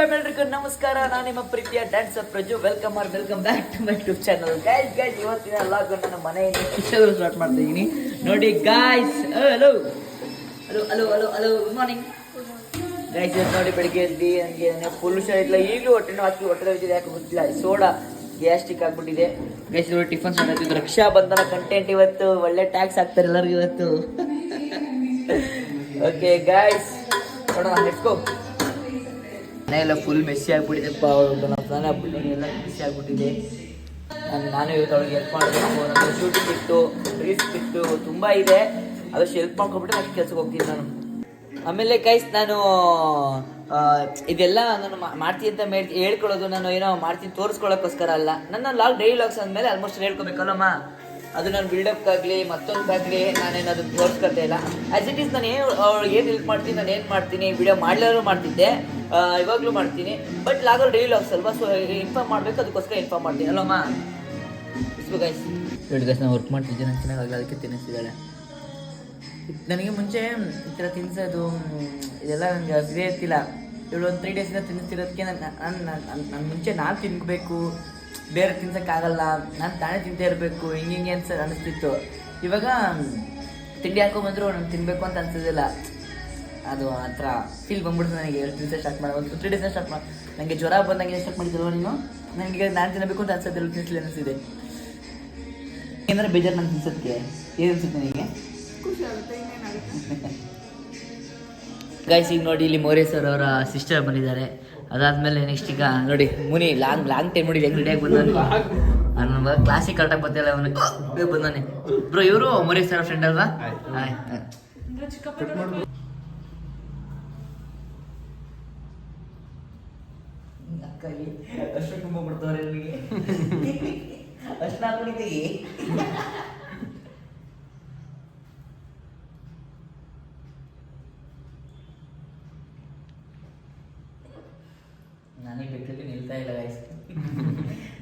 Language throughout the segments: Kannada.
ಎಲ್ರಿಗೂ ನಮಸ್ಕಾರ. ನಾನು ನಿಮ್ಮ ಪ್ರೀತಿಯ dancer Praju. Welcome back to my YouTube channel. Guys ಇವತ್ತಿನ ಲಾಗ್ ನಾನು ಮನೆಯಿಂದ ಕಿಶೋರ್ ಸ್ಟಾರ್ಟ್ ಮಾಡ್ತಾ ಇದ್ದೀನಿ. ನೋಡಿ guys, hello good morning guys. ನೋಡಿ ಬೆಳಿಗ್ಗೆ ಎದ್ದು ನನಗೆ ಫುಲ್ ಹುಷಾರಿಲ್ಲ. ಈಗಲೂ ಹೊಟ್ಟೆ ಹೋಗ್ತಿದೆ, ಯಾಕೆ ಗೊತ್ತಿಲ್ಲ. ಸೋಡಾ ಗ್ಯಾಸ್ಟ್ರಿಕ್ ಆಗ್ಬಿಟ್ಟಿದೆ ಗೈಸ್. ಇವರು tiffin start ಆಗ್ತಿದ್ದು. Raksha Bandhan content ಇವತ್ತು ಒಳ್ಳೆ ಟ್ಯಾಕ್ಸ್ ಹಾಕ್ತಾರೆ ಎಲ್ಲರಿಗೂ ಇವತ್ತು. ಓಕೆ ಗೈಸ್, ನೋಡೋಣ, ಲೆಟ್ಸ್ ಗೋ. ಮನೆಯೆಲ್ಲ ಫುಲ್ ಮೆಸ್ಸಿ ಆಗಿಬಿಟ್ಟಿದೆ. ಸ್ನಾನ ಆಗ್ಬಿಟ್ಟಿದೆ, ಎಲ್ಲ ಮೆಸ್ಸಿ ಆಗಿಬಿಟ್ಟಿದೆ. ನಾನು ಇವತ್ತು ಅವ್ಳಿಗೆ ಹೆಲ್ಪ್ ಮಾಡಬೇಕು. ನನ್ನ ಶೂಟಿಂಗ್ ಇತ್ತು, ರೀಲ್ಸ್ ಇತ್ತು, ತುಂಬ ಇದೆ. ಅದಷ್ಟು ಹೆಲ್ಪ್ ಮಾಡ್ಕೊಂಡ್ಬಿಟ್ಟು ನಾನು ಕೆಲ್ಸಕ್ಕೆ ಹೋಗ್ತೀನಿ ನಾನು. ಆಮೇಲೆ ಗೈಸ್, ನಾನು ಇದೆಲ್ಲ ನಾನು ಮಾಡ್ತೀನಿ ಅಂತ ಹೇಳ್ಕೊಳ್ಳೋದು ನಾನು ಏನೋ ಮಾಡ್ತೀನಿ ತೋರಿಸ್ಕೊಳ್ಳೋಕ್ಕೋಸ್ಕರ ಅಲ್ಲ. ನನ್ನ ಲಾಗ್ ಡೈಲಿ ಲಾಗ್ಸ್ ಅಂದಮೇಲೆ ಆಲ್ಮೋಸ್ಟ್ ಹೇಳ್ಕೊಬೇಕಲ್ಲಮ್ಮ. ಅದು ನಾನು ಬಿಲ್ಡಪ್ಗಾಗಲಿ ಮತ್ತೊಂದಾಗಲಿ ನಾನೇನು ಅದನ್ನು ತೋರಿಸ್ಕೊಳ್ತಾ ಇಲ್ಲ. ಆ್ಯಸ್ ಇಟ್ ಈಸ್ ನಾನು ಏನು ಹೆಲ್ಪ್ ಮಾಡ್ತೀನಿ, ನಾನು ಏನು ಮಾಡ್ತೀನಿ, ವಿಡಿಯೋ ಮಾಡಲಾರು ಮಾಡ್ತಿದ್ದೆ, ಇವಾಗಲೂ ಮಾಡ್ತೀನಿ. ಬಟ್ ಲಾಗಲ್ಲಿ ಡೈಲಿ ಲಾಗ್ಸ್ ಅಲ್ವಾ, ಸೊ ಇನ್ಫಾರ್ಮ್ ಮಾಡಬೇಕು, ಅದಕ್ಕೋಸ್ಕರ ಇನ್ಫಾರ್ಮ್ ಮಾಡ್ತೀನಿ ಅಲ್ಲಮ್ಮ. ಇಸ್ಬು ಗೈಸ್. ಹೇಳಿ ಗೈಸ್, ನಾನು ವರ್ಕ್ ಮಾಡ್ತಿದ್ದೆ, ನಾನು ಚೆನ್ನಾಗಿ ಅದಕ್ಕೆ ತಿನ್ನಿಸ್ತಿದ್ದಾಳೆ. ನನಗೆ ಮುಂಚೆ ಈ ಥರ ತಿನ್ನಿಸೋದು ಇದೆಲ್ಲ ನನಗೆ ಇದೇ ಇರ್ತಿಲ್ಲ. ಇವಳು ಒಂದು 3 ಡೇಸಿಂದ ತಿನ್ನಿಸ್ತಿರೋದಕ್ಕೆ ನಾನು ಮುಂಚೆ ನಾನು ತಿನ್ಬೇಕು, ಬೇರೆ ತಿನ್ಸೋಕ್ಕಾಗಲ್ಲ, ನಾನು ತಾನೇ ತಿಂತಾ ಇರಬೇಕು, ಹಿಂಗೆ ಅಂತ ಅನಿಸ್ತಿತ್ತು. ಇವಾಗ ತಿಂಡಿ ಹಾಕೊಂಡ್ಬಂದ್ರು ನಾನು ತಿನ್ನಬೇಕು ಅಂತ ಅನ್ಸೋದಿಲ್ಲ. ಅದು ಆ ಥರ ಫೀಲ್ ಬಂದ್ಬಿಡ್ತು ನನಗೆ. 2 ದಿವಸ ಸ್ಟಾರ್ಟ್ ಮಾಡಿ, ಒಂದು 3 ಡೇಸ್ನ ಸ್ಟಾರ್ಟ್ ಮಾಡಿ. ನನಗೆ ಜ್ವರ ಬಂದಂಗೆ ಸ್ಟಾರ್ಟ್ ಮಾಡಿದ್ದಲ್ವ ನೀನು. ನನಗೆ ನಾನು ತಿನ್ನಬೇಕು ಅಂತ ಅನ್ಸೋದಿಲ್ಲ, ತಿನ್ನಿಸ್ಲಿ ಅನಿಸಿದೆ. ಏನಾದ್ರು ಬೇಜಾರು ನಾನು ತಿನ್ಸೋದಕ್ಕೆ ಏನು ಅನ್ಸುತ್ತೆ ನನಗೆ? ಖುಷಿ ಆಗುತ್ತೆ, ಇನ್ನೇನಾಗುತ್ತೆ. ಗೈಸ್, ಈಗ ನೋಡಿ ಇಲ್ಲಿ ಮೋರೆ ಸರ್ ಅವರ ಸಿಸ್ಟರ್ ಬಂದಿದ್ದಾರೆ. ಅದಾದ್ಮೇಲೆ ನೆಕ್ಸ್ಟ್ ಈಗ ನೋಡಿ ಮುನಿ ಲಾಂಗ್ ಟೈಮ್ ನೋಡಿ ಹೆಂಗ್ ರೆಡಿಯಾಗಿ ಬಂದಾನೆ. ನಾನು ಕ್ಲಾಸಿಗೆ ಕರೆಕ್ಟಾಗಿ ಬರ್ತಿಲ್ಲ, ಅವನು ಬಂದಾನೆ. ಬ್ರೋ, ಇವರು ಮೋರೆ ಸರ್ ಫ್ರೆಂಡ್ ಅಲ್ವಾ? ಅಕ್ಕಾಗಿ ಅಷ್ಟು ತುಂಬ ಬಿಡ್ತವ್ರೆ ನನಗೆ. ಅಷ್ಟು ಹಾಕೊಂಡಿದ್ದೀವಿ. ನನಗೆ ಬೆಟ್ಟಲ್ಲಿ ನಿಲ್ತಾ ಇಲ್ಲ ಗೈಸ್.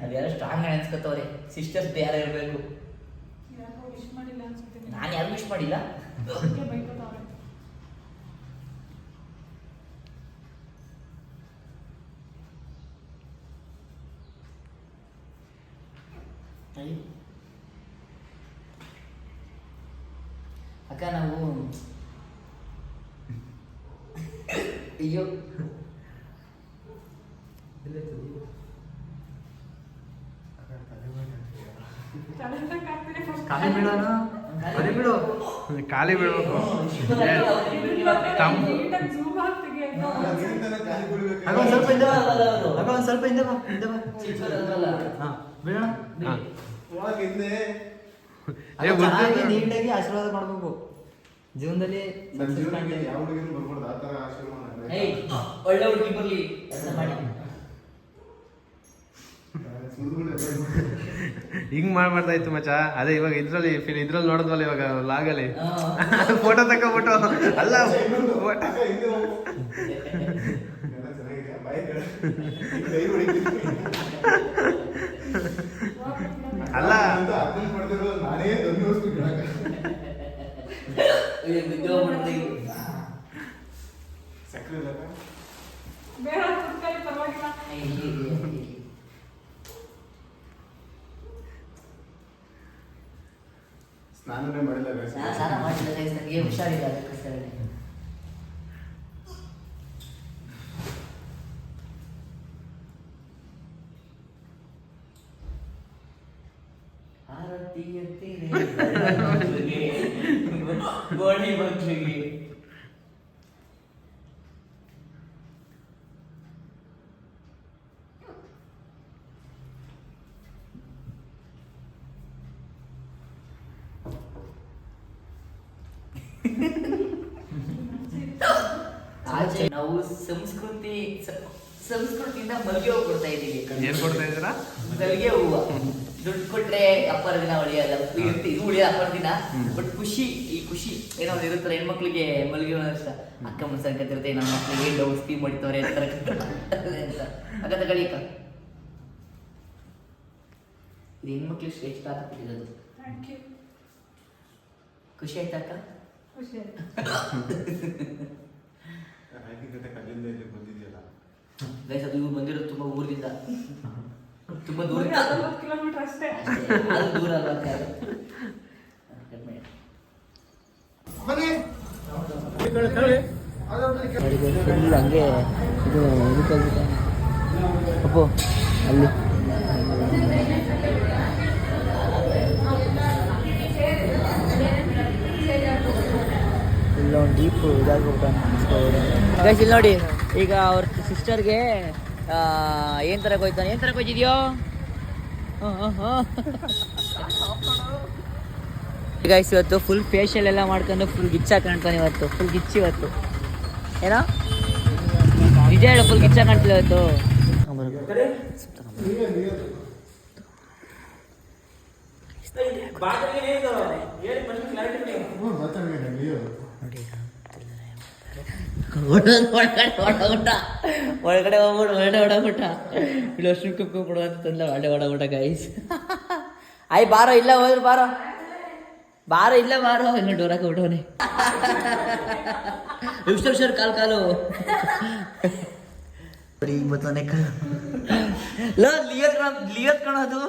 ಅದೆಲ್ಲ ಸ್ಟ್ರಾಂಗ್ ಅನ್ಸ್ಕೊತವ್ರೆ. ಸಿಸ್ಟರ್ಸ್ ಯಾರು ಇರಬೇಕು. ನಾನು ಯಾರು ವಿಶ್ ಮಾಡಿಲ್ಲ. ಅಕ್ಕ ನಾವು ಅಯ್ಯೋ ಖಾಲಿ ಬಿಡ್ಬೇಕು. ಸ್ವಲ್ಪ ಹಿಂದೆ ಬಾ. ನೀಟಾಗಿ ಆಶೀರ್ವಾದ ಮಾಡ್ಬೇಕು ಜೀವನದಲ್ಲಿ. ಒಳ್ಳೆ ಹುಡುಗಿ ಬರ್ಲಿ ಅಂತ ಮಾಡಿ. ಹಿಂಗ್ ಮಾಡ್ತಾ ಇತ್ತು ಮಚ್ಚ. ಅದೇ ಇವಾಗ ಇದ್ರಲ್ಲಿ ನೋಡಿದ್ವಲ್ಲ, ಇವಾಗ ಲಾಗಲ್ಲಿ ಫೋಟೋ ತಗೋಬಿಟ್ಟು ಅಲ್ಲ ಅಲ್ಲ ಸ್ನಾನನೇ ಮಾಡಿಲ್ಲ. ಸ್ನಾನ ಮಾಡಿಲ್ಲ, ನನಗೆ ಹುಷಾರಿಲ್ಲ, ಅದಕ್ಕೋಸ್ಕರ. ಆರತಿ ಎತ್ತೀರಿ ಗೋಣಿ ಮಕ್ಕಳಿಗೆ. ಆಚೆ ನಾವು ಸಂಸ್ಕೃತಿಯಿಂದ ಮಲ್ಗೆ ಹೂವು ಕೊಡ್ತಾ ಇದ್ದೀವಿ. ಏನ್ ಕೊಡ್ತಾ ಇದ್ದೀರಾ? ಮಲ್ಗೆ ಹೂವು. ದುಡ್ಡು ಕೊಟ್ರೆ ಅಪ್ಪರ ದಿನ ಉಳಿಯಲ್ಲ, ಇದು ಉಳಿಯಲ್ಲ ಅಪ್ಪರ ದಿನ. ಬಟ್ ಖುಷಿ ಏನೋ ಒಂದು ಇರುತ್ತಲ್ಲ, ಹೆಣ್ಮಕ್ಳಿಗೆ ಮಲ್ಗೆ ಹೂವು ಇಷ್ಟ. ಅಕ್ಕ ಮುನ್ಸಂಕತಿರುತ್ತೆ, ನಮ್ಮ ಮಕ್ಳಿಗೆ ಏನು ಔಷಧಿ ಮಾಡಿತವ್ರೆ ಅಂತ ಅಕ್ಕ ತಗೊಳ್ಳಿಕ್ಕ. ಇದು ಹೆಣ್ಮಕ್ಳಿಗೆ ಶ್ರೇಷ್ಠ ಆಗ್ಬಿಟ್ಟಿರೋದು. ಖುಷಿ ಆಯ್ತಾ ಅಕ್ಕ? ಖುಷಿ ಆಯ್ತು. ಕಲ್ಲಿಂದ ಇಲ್ಲಿ ಬಂದಿದೆಯಲ್ಲ, ಗೈಸ್ ಅದು ಇವ್ರು ಬಂದಿರೋದು ತುಂಬ ಊರಿಂದ ತುಂಬ ದೂರ ಕಿಲೋಮೀಟರ್ ಅಷ್ಟೇ. ಅದು ದೂರ ಅಲ್ಲ ಕಾರು. ಫುಲ್ ಹಂಗೆ ಇದು ಇದಕ್ಕೆ ಅಪ್ಪು ಅಲ್ಲಿ ಇಲ್ಲ ಒಂದು ಡೀಪ್ ಇದಾಗ್ಬಿಟ್ಟು ಗೈಸ್ ಇಲ್ಲಿ ನೋಡಿ ಈಗ ಅವ್ರ ಸಿಸ್ಟರ್ಗೆ ಏನು ತರಕ್ಕೆ ಹೋಯ್ತಾನೆ ಏನು ತರಕ್ಕೆ ಹೋಯ್ತಿದ್ಯೋ ಗೈಸ್ ಇವತ್ತು ಫುಲ್ ಫೇಶಿಯಲ್ ಎಲ್ಲ ಮಾಡ್ಕೊಂಡು ಫುಲ್ ಗಿಚ್ಚ ಕಾಣ್ತಾನೆ ಇವತ್ತು ಫುಲ್ ಗಿಚ್ಚಿ ಇವತ್ತು ಏನೋ ನಿಜ ಹೇಳು ಫುಲ್ ಗಿಚ್ಚ ಕಾಣ್ತಿಲ್ಲ ಇವತ್ತು ಒಳಗಡೆ ಹೋಗ್ಬಿಟ್ಟು ಹೊರಗಡೆ ಇಲ್ಲಿ ಅಷ್ಟು ಕುಕ್ಕೊಬಿಡು ಅಂತಂದ ಹೊರಗಡೆ ಗೈಸ್ ಆಯ್ ಬಾರೋ ಇಲ್ಲ ಹೋದ್ರು ಬಾರೋ ಇಲ್ಲ ಬಾರೋ ಇನ್ನು ಡೋರಾಕ ಬಿಟ್ಟವನೆ ವಿಶ್ವೇಶ್ವರ್ ಕಾಲು ನೋಡಿ ಇವತ್ತನೇ ಲಿಯತ್ ಕಣೋದು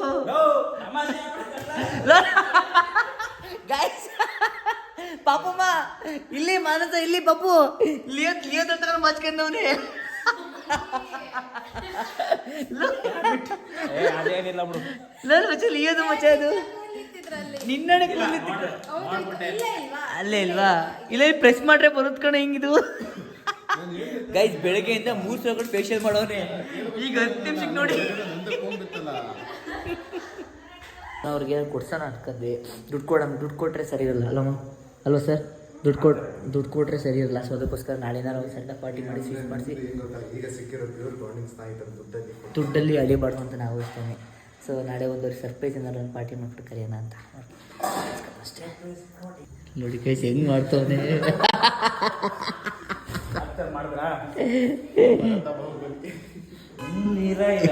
ಗೈಸ್ ಪಾಪಮ್ಮ ಇಲ್ಲಿ ಮಾನಸ ಇಲ್ಲಿ ಪಪ್ಪು ಲಿಯತ್ ಅಂತ ಮಚ್ಕೊಂಡವನೇ ಲಿಯೋದು ಮಚ್ಚ ಅದು ನಿನ್ನಡೆ ಅಲ್ಲೇ ಇಲ್ವಾ ಇಲ್ಲ ಪ್ರೆಸ್ ಮಾಡ್ರೆ ಬರುತ್ ಕಣ ಹಿಂಗಿದು ಗೈಸ್ ಬೆಳಗ್ಗೆಯಿಂದ 3 ಸಾವಿರ ಫೇಶಿಯಲ್ ಮಾಡೋನೆ ಈಗ 10 ನಿಮಿಷಕ್ಕೆ ನೋಡಿ ಅವ್ರಿಗೆ ಕೊಡ್ಸೋಣ ಅನ್ಕೊಂಡ್ವಿ ದುಡ್ಡು ಕೊಟ್ರೆ ಸರಿ ಇರಲ್ಲ ಅಲ್ವಾ ಸರ್ ದುಡ್ಡು ಕೊಟ್ರೆ ಸರಿ ಇರಲ್ಲ ಸೊ ಅದಕ್ಕೋಸ್ಕರ ನಾಳೆನ ನಾವು ಸಣ್ಣ ಪಾರ್ಟಿ ಮಾಡಿ ಸ್ವೀಟ್ ಮಾಡಿಸಿ ದುಡ್ಡಲ್ಲಿ ಅಳಿಬಾರ್ದು ಅಂತ ನಾವು ಇಷ್ಟೇ ಸೊ ನಾಳೆ ಒಂದು ಸರ್ಪ್ರೈಸ್ ಏನಾದ್ರು ಒಂದು ಪಾರ್ಟಿ ಮಾಡ್ಬಿಟ್ಟು ಕರೆಯೋಣ ಅಂತ ಅಷ್ಟೇ ನೋಡಿ ಕೈಸ್ ಹೆಂಗ್ ಮಾಡ್ತವನೆ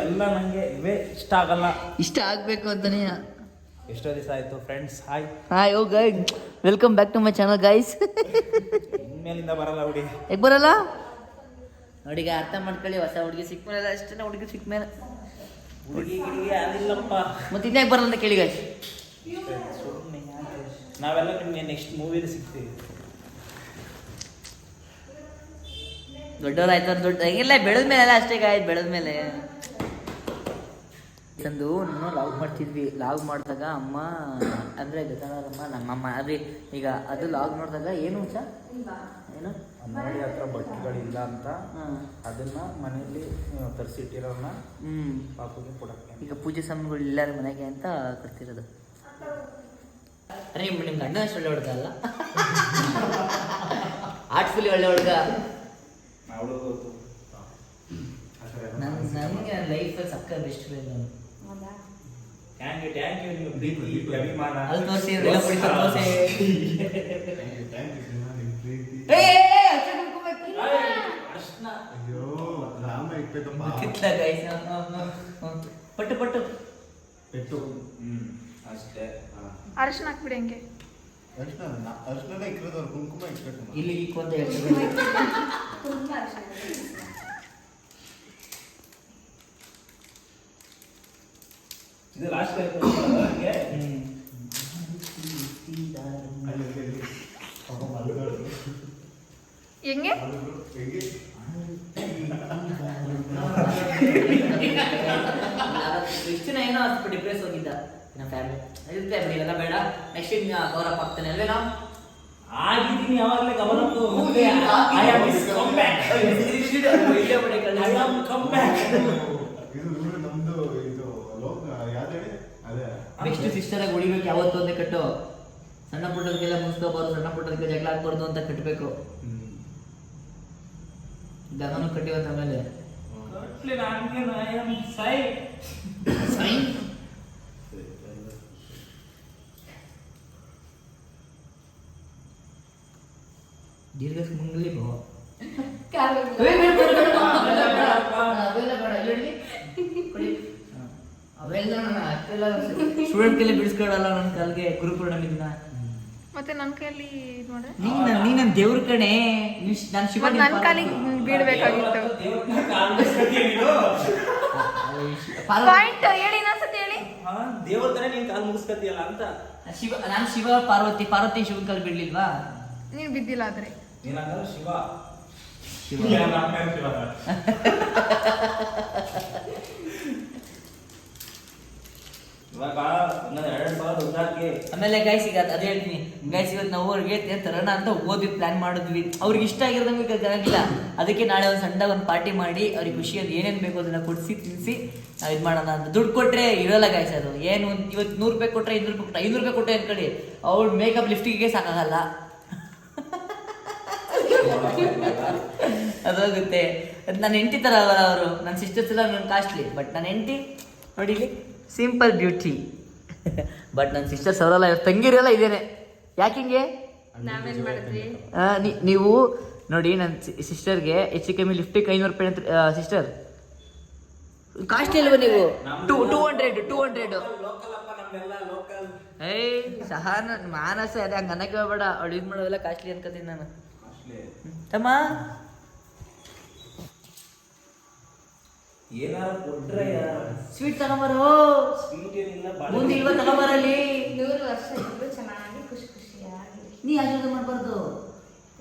ಎಲ್ಲ ನನಗೆ ಇವೇ ಇಷ್ಟ ಆಗಬೇಕು ಅಂತಾನೆ ಎಷ್ಟೋ ದಿವಸ ಆಯ್ತು friends hi oh guys welcome back to my channel guys ಇನ್ಮೇಲಿಂದ ಬರಲ್ಲ ಹುಡಿ ಹೇಗೆ ಬರಲ್ಲ ನೋಡಿ ಈಗ ಅರ್ಥ ಮಾಡ್ಕೊಳ್ಳಿ ಹೊಸ ಹುಡುಗಿ ಸಿಕ್ಕ ಮೇಲೆ ಅಷ್ಟೇ ಹುಡುಗಿ ಸಿಕ್ಕ ಮೇಲೆ ಹುಡುಗಿ ಗಿಡುಗಿ ಅದಿಲ್ಲಪ್ಪ ಮತ್ತೆ ಇನ್ಯಾಕೆ ಬರಲ್ಲ ಅಂತ ಕೇಳಿ ಗೈಸ್ ಸುಮ್ಮನೆ ನಾವೆಲ್ಲ ನಿಮಗೆ ನೆಕ್ಸ್ಟ್ ಮೂವಿಲಿ ಸಿಗ್ತೀವಿ ದೊಡ್ಡವರಾಯ್ತು ಅಂತ ದೊಡ್ಡ ಹೆಂಗಿಲ್ಲ ಬೆಳೆದ ಮೇಲೆ ಅಷ್ಟೇ ಗಾಯ್ತು ಬೆಳೆದ ಮೇಲೆ ತಂದು ನಾನು ಲಾಗ್ ಮಾಡ್ತಿದ್ವಿ ಲಾಗ್ ಮಾಡಿದಾಗ ಅಮ್ಮ ಅಂದರೆ ಗಜಾನರಮ್ಮ ನಮ್ಮಮ್ಮ ಅದೇ ಈಗ ಅದು ಲಾಗ್ ನೋಡಿದಾಗ ಏನು ಹುಚ್ಚ ಏನು ನೋಡಿ ಹತ್ರ ಬಟ್ಟೆಗಳಿಲ್ಲ ಅಂತ ಅದನ್ನ ಮನೆಯಲ್ಲಿ ತರಿಸಿಟ್ಟಿರೋನ್ನ ಪಾಪುಗೆ ಕೊಡಕ್ಕೆ ಈಗ ಪೂಜೆ ಸಾಮಾನುಗಳು ಇಲ್ಲ ಮನೆಗೆ ಅಂತ ಕೊಡ್ತಿರೋದು ಅರೆ ನಿಮ್ಮ ಗಂಡ ಅಷ್ಟು ಒಳ್ಳೆ ಹುಡುಗ ಅಲ್ಲ ಆರ್ಟ್ಫುಲಿ ಒಳ್ಳೆ ಹುಡುಗ ನನಗೆ ಲೈಫಲ್ಲಿ ಸಕ್ಕ ಬೆಸ್ಟ್ ಫ್ರೆಂಡ್ ನಾನು ಥ್ಯಾಂಕ್ ಯು ನೀವು ಪ್ರೀತಿ ಅಭಿಮಾನ ಅಲ್ಲಿ ತೋರಿಸಿ ಎಲ್ಲ ಪಡಿತ ತೋರಿಸಿ ಪಟ್ಟು ಪಟ್ಟು ಅಷ್ಟೇ ಅರಶಿನ ಹಾಕ್ಬಿಡಿ ಹಂಗೆ ಇಲ್ಲಿ ಇಕ್ಕು ಅಂತ ಹೇಳ್ತೀನಿ ಇದು ಲಾಸ್ಟ್ ಹೆಂಗೆ ಇಷ್ಟು ದಿನ ಏನೋ ಅಷ್ಟು ಡಿಪ್ರೆಸ್ ಹೋಗಿದ್ದ ನಮ್ಮ ಫ್ಯಾಮಿಲಿ ಇರುತ್ತೆ ಬಿಡಿ ಎಲ್ಲ ಬೇಡ ನೆಕ್ಸ್ಟ್ ಗೌರವ ಆಗ್ತಾನೆ ಅಲ್ವೇ ನಾವು ಆಗಿದ್ದೀನಿ ಯಾವಾಗಲೇ ಗಮನಕ್ಕೂ ನೆಕ್ಸ್ಟ್ ಸಿಸ್ಟರ್ ಆಗಿ ಉಳಿಬೇಕು ಯಾವತ್ತು ಒಂದೇ ಕಟ್ಟು ಸಣ್ಣ ಪುಟ್ಟದಕ್ಕೆಲ್ಲ ಮುನ್ಸ್ಕೋಬಾರ್ದು ಸಣ್ಣ ಪುಟ್ಟದಕ್ಕೆ ಜಗಳ ಆಗ್ಬಾರ್ದು ಅಂತ ಕಟ್ಟಬೇಕು ದಗನು ಕಟ್ಟಿವತ್ತ ಆಮೇಲೆ ದೀರ್ಘ ಮುಂಗಲಿ ಬೋ ಅವೆಲ್ಲ ಸ್ಟೂಡೆಂಟ್ ಕೈಲಿ ಬಿಡಿಸ್ಕೊಡಲ್ಲ ನನ್ನ ಕಾಲ್ಗೆ ಗುರುಪೂರ್ಣಿಮೆ ದಿನ ಮತ್ತೆ ನನ್ನ ಕೈಯಲ್ಲಿ ಇದು ಮಾಡಿದ್ರೆ ನೀನ್ ನನ್ ದೇವ್ರ ಕಣೆ ನಾನು ಶಿವ ಮತ್ತೆ ನನ್ನ ಕಾಲಿಗೆ ಬೀಳ್ಬೇಕಾಗಿತ್ತು. ಪಾಯಿಂಟ್ ಹೇಳಿ ಇನ್ನೊಂದ್ಸತಿ ಹೇಳಿ. ದೇವ್ರ ತರ ನೀನ್ ಕಾಲ್ ಮುಗಿಸ್ಕತಿಯಲ್ಲ ಅಂತ. ನಾನು ಶಿವ ಪಾರ್ವತಿ ಶಿವನ್ ಕಾಲ್ ಬಿಡ್ಲಿಲ್ವಾ? ನೀವು ಬಿದ್ದಿಲ್ಲ ಆದ್ರೆ ನೀನಂದ್ರೆ ಶಿವ ಶಿವ ಇವಾಗ ಇನ್ನೊಂದು 2 ಬಾಲ್ ಉದ್ದಾಕೆ. ಆಮೇಲೆ ಗೈಸ್ ಈಗ ಅದೇ ಹೇಳ್ತೀನಿ ಗೈಸ್, ಇವತ್ತು ನಾವು ಅವ್ರಿಗೆ ತರೋಣ ಅಂತ ಓದಿ ಪ್ಲಾನ್ ಮಾಡಿದ್ವಿ. ಅವ್ರಿಗೆ ಇಷ್ಟ ಆಗಿರೋದಂಗೆ ಆಗಿಲ್ಲ. ಅದಕ್ಕೆ ನಾಳೆ ಒಂದು ಸಣ್ಣ ಒಂದು ಪಾರ್ಟಿ ಮಾಡಿ ಅವ್ರಿಗೆ ಖುಷಿಯಲ್ಲಿ ಏನೇನು ಬೇಕು ಅದನ್ನ ಕೊಡಿಸಿ ತಿನ್ನಿಸಿ ನಾವು ಇದು ಮಾಡೋಣ ಅಂತ. ದುಡ್ಡು ಕೊಟ್ಟರೆ ಇರೋಲ್ಲ ಗೈಸ್ ಅದು. ಏನು ಇವತ್ತು 100 ರೂಪಾಯಿ ಕೊಟ್ಟರೆ 500 ರೂಪಾಯಿ ಕೊಟ್ಟರೆ 500 ರೂಪಾಯಿ ಕೊಟ್ಟರೆ ಅನ್ಕೊಳ್ಳಿ, ಅವ್ಳು ಮೇಕಪ್ ಲಿಫ್ಟಿಗೆ ಸಾಕಾಗಲ್ಲ. ಅದಾಗುತ್ತೆ. ನನ್ನ ಹೆಂಡತಿ ಥರ ಅವರ ಅವರು. ನನ್ನ ಸಿಸ್ಟರ್ಸ್ ಎಲ್ಲ ನನ್ನ ಕಾಸ್ಟ್ಲಿ, ಬಟ್ ನನ್ನ ಹೆಂಡತಿ ನೋಡಿಲಿ ಸಿಂಪಲ್ ಬ್ಯೂಟಿ. ಬಟ್ ನನ್ನ ಸಿಸ್ಟರ್ಸ್ ಅವರೆಲ್ಲ ತಂಗಿರೆಲ್ಲ ಇದೇನೆ. ಯಾಕಿಂಗೆ ನಾವೇನ್ ಮಾಡಿದ್ವಿ? ನೀವು ನೋಡಿ, ನನ್ನ ಸಿಸ್ಟರ್ಗೆ ಹೆಚ್ಚು ಕಮ್ಮಿ ಲಿಫ್ಟಿಗೆ 500 ರೂಪಾಯಿ ಅಂತ. ಸಿಸ್ಟರ್ ಕಾಸ್ಟ್ಲಿ ಅಲ್ವಾ ನೀವು? 200 ಲೋಕಲ್ ಅಪ್ಪ ನಮ್ದೆಲ್ಲ ಲೋಕಲ್. ಏಯ್ ಸಹನ ಮಾನಸ ಅದೇ ಹಂಗೆ ಅನ್ನಕ್ಕೆ ಹೋಗ್ಬೇಡ. ಅವಳು ಇದು ಮಾಡೋವೆಲ್ಲ ಕಾಸ್ಟ್ಲಿ ಅನ್ಕೋತೀನಿ ನಾನು. ತಮ್ಮ ಏನಾರ ಕೊಟ್ರೆ ಸ್ವೀಟ್ ತಗೊಂಬರೋ. ಸ್ವೀಟ್ ಏನಿಲ್ಲ, ಮುಂದೆ ಇಲ್ವ ತಗೊಂಬರಲ್ಲಿ. 100 ವರ್ಷ ಇದ್ರು ಚೆನ್ನಾಗಿ ಖುಷಿಯಾಗಿ. ನೀ ಆಶೀರ್ವಾದ ಮಾಡ್ಬಾರ್ದು,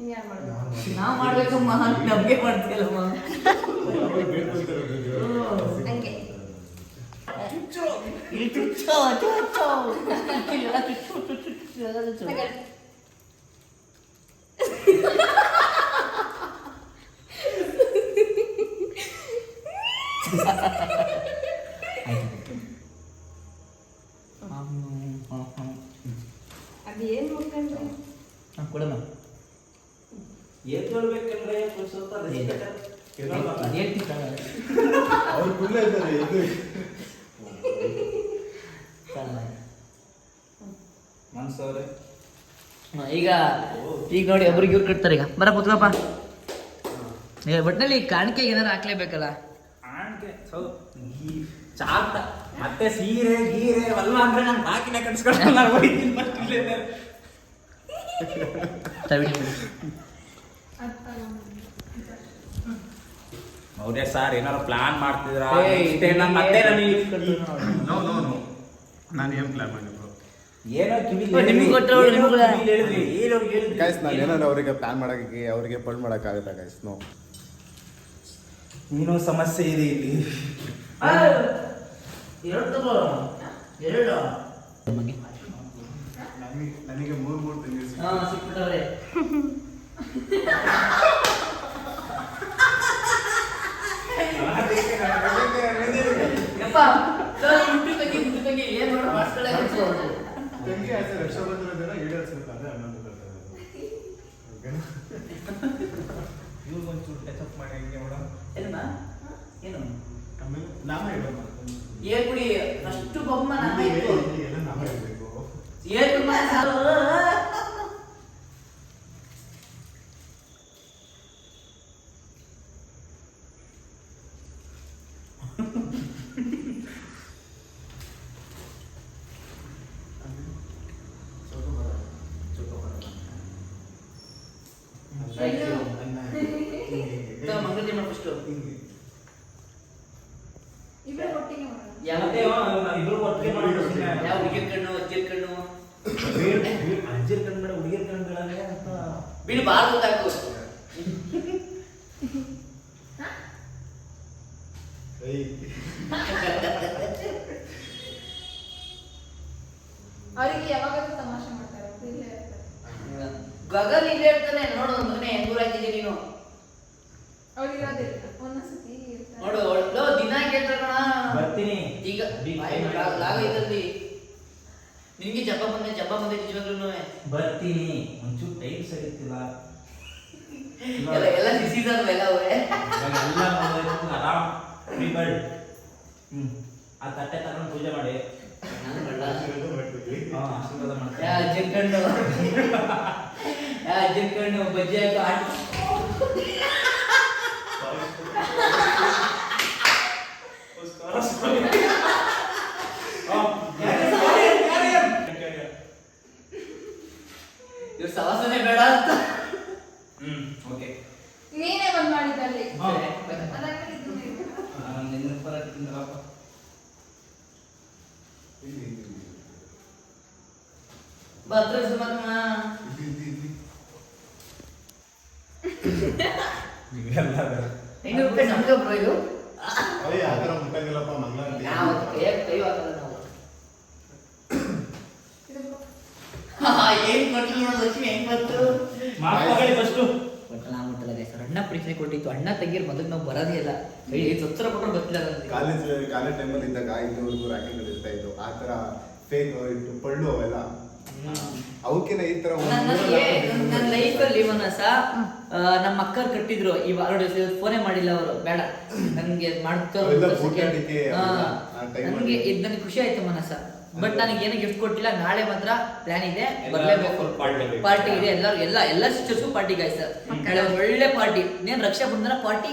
ಇನ್ಯಾರು ಮಾಡೋದು? ನಾವು ಮಾಡ್ಬೇಕಮ್ಮ. ನಮ್ಗೆ ಮಾಡ್ತೀಯಲ್ಲಮ್ಮ. ಹಂಗೆ ಇಲ್ಲಿ ಚುಚ್ಚೋ, ಚುಚ್ಚೋ. ಇಲ್ಲೆಲ್ಲ ಚುಚ್ಚು, ಚುಚ್ಚು, ಚುಚ್ಚು, ಎಲ್ಲ ಚುಚ್ಚು. ಅದೇನು ಮುಗ್ಕೊಂಡ್ರೆ ಕೊಡಮ್ಮ. ಏನ್ ತೊಳ್ಬೇಕಂದ್ರೆ ಸ್ವಲ್ಪ ಮನ್ಸವ್ರೆ. ಈಗ ನೋಡಿ ಒಬ್ರಿಗೆ ಇವ್ರು ಕಟ್ತಾರೆ. ಈಗ ಬರ ಕುತ್ಕಪ್ಪ. ಒಟ್ಟಿನಲ್ಲಿ ಕಾಣಿಕೆಗೆ ಏನಾರು ಹಾಕ್ಲೇಬೇಕಲ್ಲ. ಆಣ್ಕೆ ಚಾತ ಮತ್ತೆ ಸೀರೆ ಗೀರೆ ಅಲ್ವಾ ಅಂದ್ರೆ ನಾನು ಬಾಕಿನ ಕಟ್ಸ್ಕೊಂಡು ನಾನು ಹೋಯ್ತೀನಿ first ಇಲ್ಲೇನೆ. ಮೌರ್ಯ ಸರ್ ಏನಾರು ಪ್ಲಾನ್ ಮಾಡ್ತಿದ್ರಾ? ಮತ್ತೆ ನಾನು ಏನು ಪ್ಲಾನ್ ಮಾಡಿದ್ರು? ಏನೋ ಕಿವಿ ನಿಮ್ಗೆ ಕೊಟ್ಟರು ನಿಮ್ಗೆ ಹೇಳಿದ್ರಿ ಏನೋ ಹೇಳಿದ್ರಿ. ಗೈಸ್ ನಾನು ಏನೋ ಅವರಿಗೆ ಪ್ಲಾನ್ ಮಾಡೋಕ್ಕೆ ಅವರಿಗೆ ಪಡ್ ಮಾಡೋಕ್ಕಾಗತ್ತಾ ಗೈಸ್? ನೋ, ಏನೋ ಸಮಸ್ಯೆ ಇದೆ ಇಲ್ಲಿ. ನನಗೆ 3 ತಿಂಗಳು ಸಿಕ್ಬಿಟ್ಟವ್ರೆ. ಏನ್ ಮಾಡೋ ತಂಗಿ ಆಸೆ ರಕ್ಷಾಬಂಧನ ದಿನ ಈಡೇರಿಸ್ಬೇಕು ಅಂದ್ರೆ ಅನ್ನೊಂದು ಬರ್ತದೆ. ಇವ್ರು ಒಂಚೂರು ಟಚ್ ಮಾಡಿ ಹಂಗೆ ಮೇಡಮ್. ಏನಮ್ಮ? ಏನು ಆಮೇಲೆ ನಾವೇ ಇಡೋಣ. ಏನ್ ಕುಡಿ ಫಸ್ಟ್ ಬೊಮ್ಮ ನಾಮ ಇತ್ತು. ಎಲ್ಲ ನಾವೇ ಇಡಬೇಕು. ಏನ್ ತುಂಬ ಮಂಗತಿ ಮಾಡ್ಬಿಟ್ಟು ಇಬ್ಬರು ಒಟ್ಟಿಗೆ ಮಾಡೋದು. ಮತ್ತೆ ಇಬ್ರು ಒಟ್ಟಿಗೆ ಮಾಡ್ಬಿಡ್ತೀನಿ. ಯಾವ ಹುಡುಗಿರ್ ಕಣ್ಣು ಅಜ್ಜಿರ್ ಕಣ್ಣು ಅಜ್ಜಿರ್ ಕಣ್ ಬೇಡ ಹುಡುಗಿರ್ ಕಣ್ ಬೇಡ ಅಂತ ಬಿಡು ಬಾಳ ಗೊತ್ತಾಕು. ಅವರಿಗೆ ಯಾವಾಗಾದ್ರೂ ತಮಾಷೆ ಮಾಡ್ತಾರೆ, ಇಲ್ಲೇ ಇರ್ತಾರೆ. ಗಗನ್ ಇಲ್ಲೇ ಇರ್ತಾನೆ. ನೋಡು ಮಗನೇ ಹೆಂಗೂರ್ ಹಾಕಿದ್ದೀನಿ ನೀನು. ಅವ್ರಿಗೆ ಇರೋದಿಲ್ಲ, ಒಂದೊಂದ್ಸತಿ ಇರ್ತಾರೆ. ನೋಡು ಅವಳು ದಿನ ಕೇಳ್ತಾರ ಕಣ. ಬರ್ತೀನಿ ಈಗ ಲಾಗ ಇದ್ರಲ್ಲಿ ನಿನ್ಗೆ ಜಬ್ಬ ಬಂದೆ ನಿಜವಾಗ್ಲೂ ಬರ್ತೀನಿ. ಒಂಚೂರು ಟೈಮ್ ಸಿಗುತ್ತಿಲ್ಲ. ಎಲ್ಲ ಬಿಸಿದಾರ ಎಲ್ಲ ಅವರೇ. ಎಲ್ಲ ಆರಾಮ್ ಫ್ರೀ ಬರ್ಡ್. ಆ ತಟ್ಟೆ ತಗೊಂಡು ಪೂಜೆ ಮಾಡಿ ಆಶೀರ್ವಾದ ಮಾಡ್ತೀನಿ. ಅಜ್ಜನ್ ಕಣ್ಣು ಬಜ್ಜಿ ಹಾಕಿ ಆಟ ₹500 ನಮ್ಗೆ ಬ್ರೋ ಇದು. ಅಯ್ಯ ಆ ಥರ ಮುಟ್ಟಂಗಿಲ್ಲಪ್ಪ ಮಂಗ್ಲ ಅಂತ. ನಾವು ಕೈ ಹಾಕಲ್ಲ ನಾವು. ಇದು ಏನ್ ಕೊಟ್ಟಿಲ್ಲ ಲಕ್ಷ್ಮಿ, ಹೆಂಗ್ ಬಂತು? ಮಾಡ್ಕೊಳ್ಳಿ ಫಸ್ಟು. ಒಟ್ಟು ನಾ ಮುಟ್ಟಲ್ಲ guys. ಅವ್ರ ಅಣ್ಣ ಪ್ರೀತಿ ಕೊಟ್ಟಿತ್ತು. ಅಣ್ಣ ತಂಗಿರ್ ಮೊದಲು ನಾವು ಬರೋದೇ ಇಲ್ಲ. ಸತ್ತರ ಕೊಟ್ಟರು ಗೊತ್ತಿಲ್ಲ ನನಗೆ. ಕಾಲೇಜ್ ಟೈಮಲ್ಲಿ ಇದ್ದಾಗ ಇಲ್ಲಿವರೆಗೂ ರ್ಯಾಕೆಟ್ ಇರ್ತಾ ಇತ್ತು. ಆ ಥರ ಫೇಕ್ ಇಟ್ಟು ಪಳ್ಳು ಅವೆಲ್ಲ ಅವಕ್ಕಿಂತ ಈ ತರ ನನ್ನ ಲೈಫಲ್ಲಿ ಮನಸ ನಮ್ಮ ಅಕ್ಕರ್ ಕಟ್ಟಿದ್ರು. ಫೋನೇ ಮಾಡಿಲ್ಲ ಅವರು, ಬೇಡ ನನ್ಗೆ ಅವೆಲ್ಲ ಬೂಟಾಟಿಕೆ ಅವೆಲ್ಲ ಆ time ನನಗೆ ಅಲ್ಲಿ. ಇದು ನನಗೆ ಖುಷಿ ಆಯ್ತು ಮನಸ. ಬಟ್ ನನಗೆ ಏನೋ ಗಿಫ್ಟ್ ಕೊಟ್ಟಿಲ್ಲ. ನಾಳೆ ಮಾತ್ರ ಪ್ಲಾನ್ ಇದೆ, ಎಲ್ಲ ಬರ್ಲೇಬೇಕು. party. ಪಾರ್ಟಿ ಇದೆ, ಎಲ್ಲ ಸಿಸ್ಟರ್ಸ್ಗೂ ಪಾರ್ಟಿ ಗಾಯ್ಸ್. ನಾಳೆ ಒಂದು ಒಳ್ಳೆ ಪಾರ್ಟಿ. ನೀನ್ ರಕ್ಷಾ ಬಂಧನ ಪಾರ್ಟಿ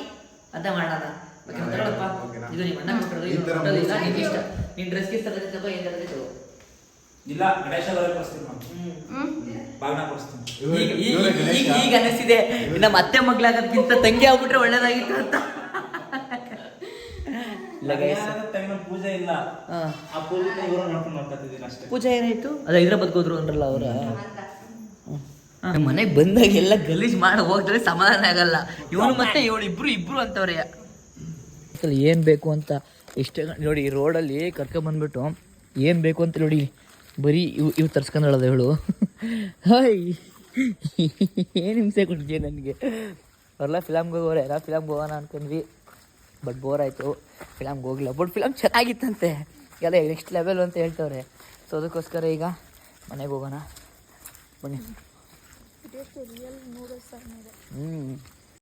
ಅಂತ ಮಾಡೋಣ. ತಗೊಳಪ್ಪ, ಓಕೆನಾ? ಇದು ನಿಮ್ಮ ಅಣ್ಣ ಕೊಟ್ಟರು, ಈ ಇದು ತರ ಕೊಟ್ಟೋದಿಲ್ಲ, ಮೂರ್ತಿ ನಿನ್ ಇಷ್ಟ. ನೀನ್ ಡ್ರೆಸ್ ಗಿಸ್ ತಗೋದಿ ತಗೋ, ಏನ್ ತಗೋದಿ ತಗೋ. ಇಲ್ಲ ಗಣೇಶ ಕೊಡಿಸ್ತೀನಿ ನಾನು. ಬಾಗ್ನ ಕೊಡಿಸ್ತೀನಿ. ಈಗ ಅನಿಸ್ತಿದೆ ನಮ್ಮ ಅತ್ತೆ ಮಗ್ಳಾಗೋದ್ಕಿಂತ ತಂಗಿ ಆಗ್ಬಿಟ್ರೆ ಒಳ್ಳೇದಾಗಿತ್ತು ಅಂತ. ಟೈಮ್ ಪೂಜೆ ಇಲ್ಲ. ಆ ಪೂಜೆ ಇವರು ನೋಡ್ಕೊಂಡು ಮಾಡ್ಕೊತಿದ್ದೀನಿ ಅಷ್ಟೇ. ಪೂಜೆ ಏನಾಯ್ತು? ಅದು ಹೈದ್ರಾಬಾದ್ಗೆ ಹೋದ್ರು ಅಂದ್ರಲ್ಲ ಅವ್ರ. ನಮ್ಮ ಮನೆಗೆ ಬಂದಾಗ ಎಲ್ಲ ಗಲೀಜ್ ಮಾಡಿ ಹೋಗಿದ್ರೆ ಸಮಾಧಾನ ಆಗಲ್ಲ. ಇವನು ಮತ್ತೆ ಇವಳು ಇಬ್ರು ಅಂತವ್ರೆ. ಏನ್ ಬೇಕು ಅಂತ ಇಷ್ಟ ನೋಡಿ, ಈ ರೋಡಲ್ಲಿ ಕರ್ಕೊಂಡ್ಬಂದ್ಬಿಟ್ಟು ಏನ್ ಬೇಕು ಅಂತ ನೋಡಿ, ಬರೀ ಇವು ತರ್ಸ್ಕೊಂಡಳದ ಇವಳು. ಹಾಯ್, ಏನು ಹಿಂಸೆ ಕೊಟ್ಟಿದ್ಯಾ ನನಗೆ. ಅವರೆಲ್ಲ ಫಿಲಮ್ಗೆ ಹೋಗೋರೆ, ಎಲ್ಲ ಫಿಲಮ್ಗೆ ಹೋಗೋಣ ಅನ್ಕೊಂಡ್ವಿ. ಬಟ್ ಬೋರ್ ಆಯಿತು, ಫಿಲಮ್ಗೆ ಹೋಗಿಲ್ಲ. ಬಟ್ ಫಿಲಮ್ ಚೆನ್ನಾಗಿತ್ತಂತೆ, ಎಲ್ಲ ನೆಕ್ಸ್ಟ್ ಲೆವೆಲ್ ಅಂತ ಹೇಳ್ತವ್ರೆ. ಸೊ ಅದಕ್ಕೋಸ್ಕರ ಈಗ ಮನೆಗೆ ಹೋಗೋಣ ಬನ್ನಿ.